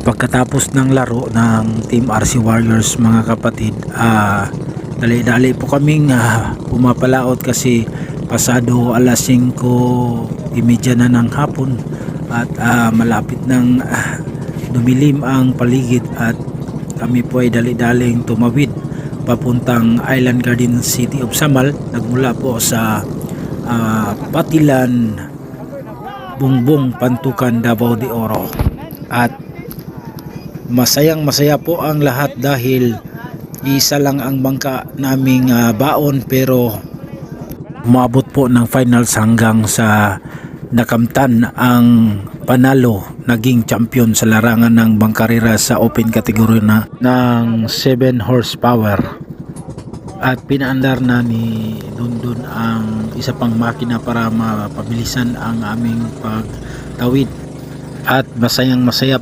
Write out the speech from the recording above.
Pagkatapos ng laro ng Team RC Warriors mga kapatid, dali-dali po kaming pumapalaot kasi pasado alas 5:30 na ng hapon at malapit ng dumilim ang paligid at kami po ay dali-daling tumawid papuntang Island Garden City of Samal. Nagmula po sa Patilan, Bungbong, Pantukan, Davao de Oro. At masayang masaya po ang lahat dahil isa lang ang bangka naming baon, pero umabot po ng finals hanggang sa nakamtan ang panalo, naging champion sa larangan ng bangkarera sa open category na ng 7 horsepower. At pinaandar na ni Dundun ang isa pang makina para mapabilisan ang aming pagtawid. At masayang masaya